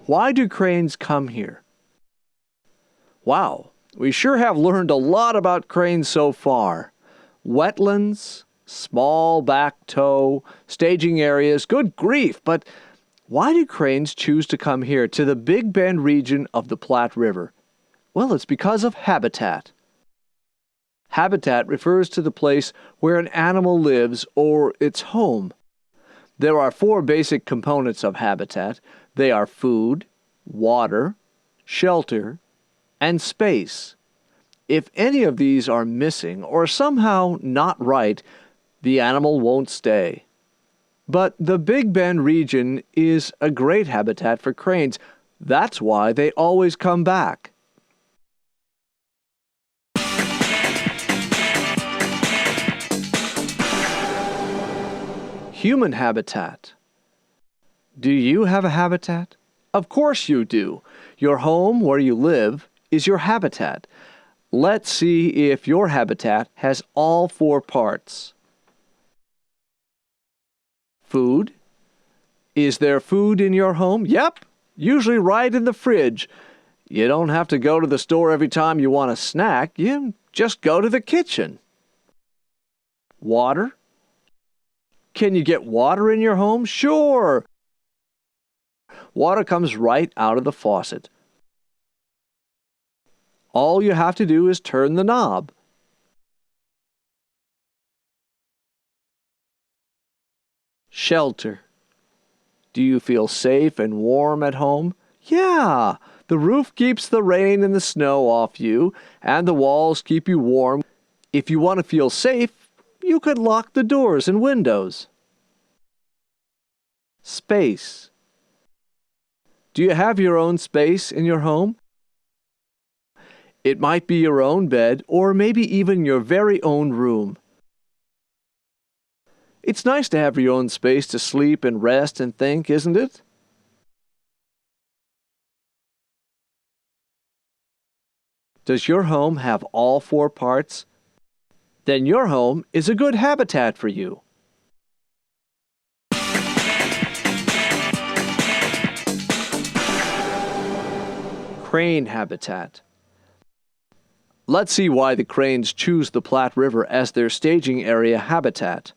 Why do cranes come here? Wow, we sure have learned a lot about cranes so far. Wetlands, small back toe, staging areas, good grief, but why do cranes choose to come here to the Big Bend region of the Platte River? Well, it's because of habitat. Habitat refers to the place where an animal lives or its home. There are 4 basic components of habitat. They are food, water, shelter, and space. If any of these are missing or somehow not right, the animal won't stay. But the Big Bend region is a great habitat for cranes. That's why they always come back. Human habitat. Do you have a habitat? Of course you do. Your home, where you live, is your habitat. Let's see if your habitat has all 4 parts. Food. Is there food in your home? Yep, usually right in the fridge. You don't have to go to the store every time you want a snack. You just go to the kitchen. Water. Can you get water in your home? Sure. Water comes right out of the faucet. All you have to do is turn the knob. Shelter. Do you feel safe and warm at home? Yeah, the roof keeps the rain and the snow off you, and the walls keep you warm. If you want to feel safe, you could lock the doors and windows. Space. Do you have your own space in your home? It might be your own bed or maybe even your very own room. It's nice to have your own space to sleep and rest and think, isn't it? Does your home have all 4 parts? Then your home is a good habitat for you. Crane habitat. Let's see why the cranes choose the Platte River as their staging area habitat.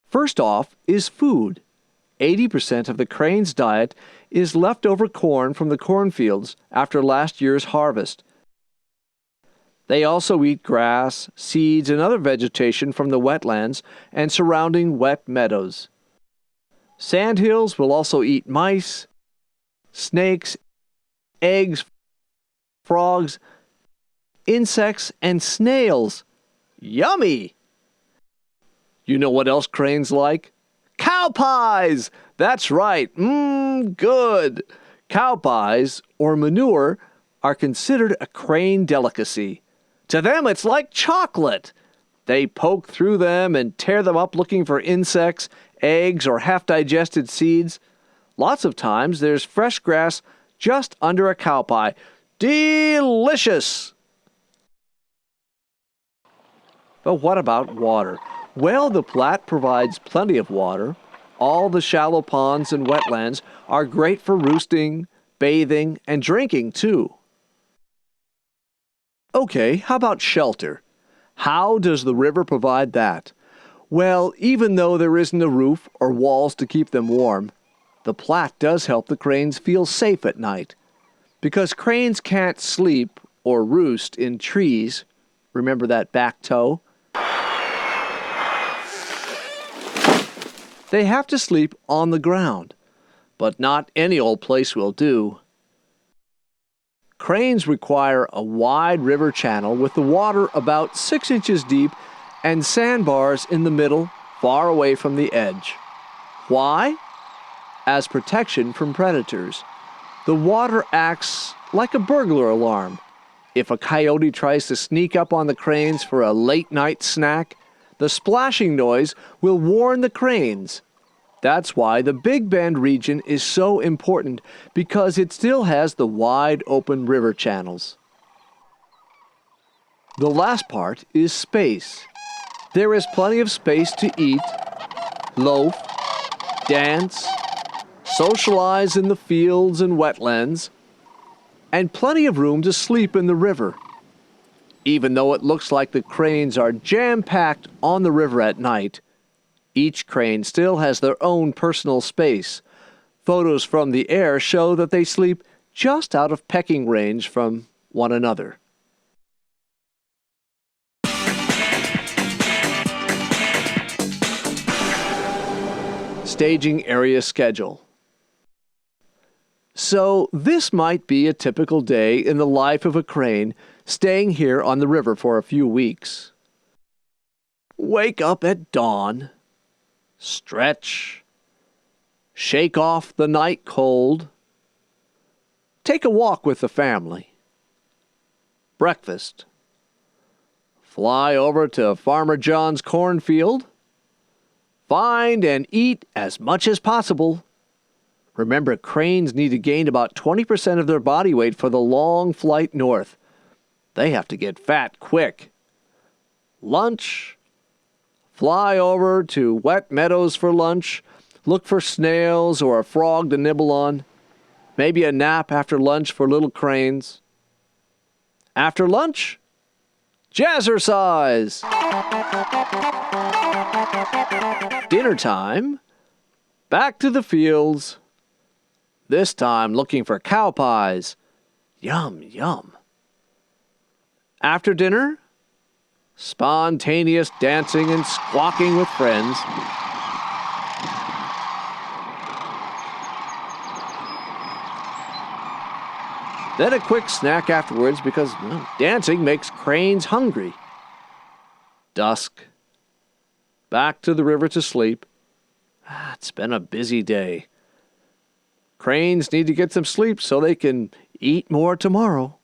First off is food. 80% of the crane's diet is leftover corn from the cornfields after last year's harvest. They also eat grass, seeds, and other vegetation from the wetlands and surrounding wet meadows. Sandhills will also eat mice, snakes, eggs, frogs, insects, and snails. Yummy! You know what else cranes like? Cow pies! That's right. Good. Cow pies, or manure, are considered a crane delicacy. To them, it's like chocolate. They poke through them and tear them up looking for insects, eggs, or half-digested seeds. Lots of times, there's fresh grass just under a cow pie. Delicious! But what about water? Well, the Platte provides plenty of water. All the shallow ponds and wetlands are great for roosting, bathing, and drinking, too. Okay, how about shelter? How does the river provide that? Well, even though there isn't a roof or walls to keep them warm, the Platte does help the cranes feel safe at night. Because cranes can't sleep or roost in trees, remember that back toe? They have to sleep on the ground, but not any old place will do. Cranes require a wide river channel with the water about 6 inches deep and sandbars in the middle, far away from the edge. Why? As protection from predators. The water acts like a burglar alarm. If a coyote tries to sneak up on the cranes for a late-night snack, the splashing noise will warn the cranes. That's why the Big Bend region is so important, because it still has the wide open river channels. The last part is space. There is plenty of space to eat, loaf, dance, socialize in the fields and wetlands, and plenty of room to sleep in the river. Even though it looks like the cranes are jam-packed on the river at night, each crane still has their own personal space. Photos from the air show that they sleep just out of pecking range from one another. Staging area schedule. So this might be a typical day in the life of a crane staying here on the river for a few weeks. Wake up at dawn, stretch, shake off the night cold, take a walk with the family, breakfast, fly over to Farmer John's cornfield, find and eat as much as possible. Remember, cranes need to gain about 20% of their body weight for the long flight north. They have to get fat quick. Lunch, fly over to wet meadows for lunch, look for snails or a frog to nibble on. Maybe a nap after lunch for little cranes. After lunch, jazzercise. Dinner time, back to the fields. This time looking for cow pies. Yum, yum. After dinner, spontaneous dancing and squawking with friends. Then a quick snack afterwards because dancing makes cranes hungry. Dusk. Back to the river to sleep. It's been a busy day. Cranes need to get some sleep so they can eat more tomorrow.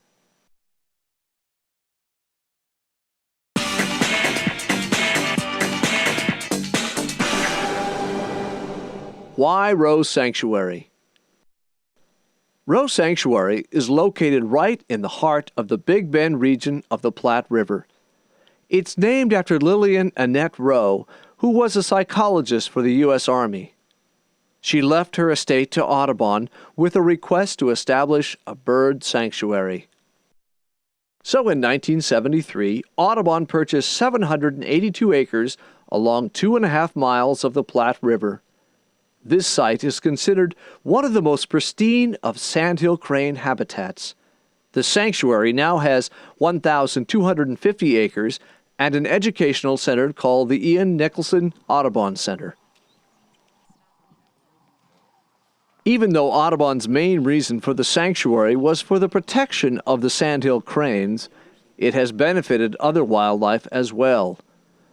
Why Roe Sanctuary? Roe Sanctuary is located right in the heart of the Big Bend region of the Platte River. It's named after Lillian Annette Roe, who was a psychologist for the U.S. Army. She left her estate to Audubon with a request to establish a bird sanctuary. So in 1973, Audubon purchased 782 acres along 2.5 miles of the Platte River. This site is considered one of the most pristine of sandhill crane habitats. The sanctuary now has 1,250 acres and an educational center called the Ian Nicholson Audubon Center. Even though Audubon's main reason for the sanctuary was for the protection of the sandhill cranes, it has benefited other wildlife as well.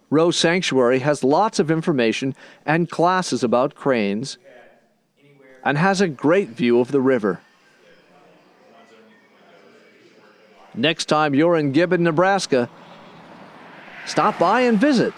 Roe Sanctuary has lots of information and classes about cranes and has a great view of the river. Next time you're in Gibbon, Nebraska, stop by and visit.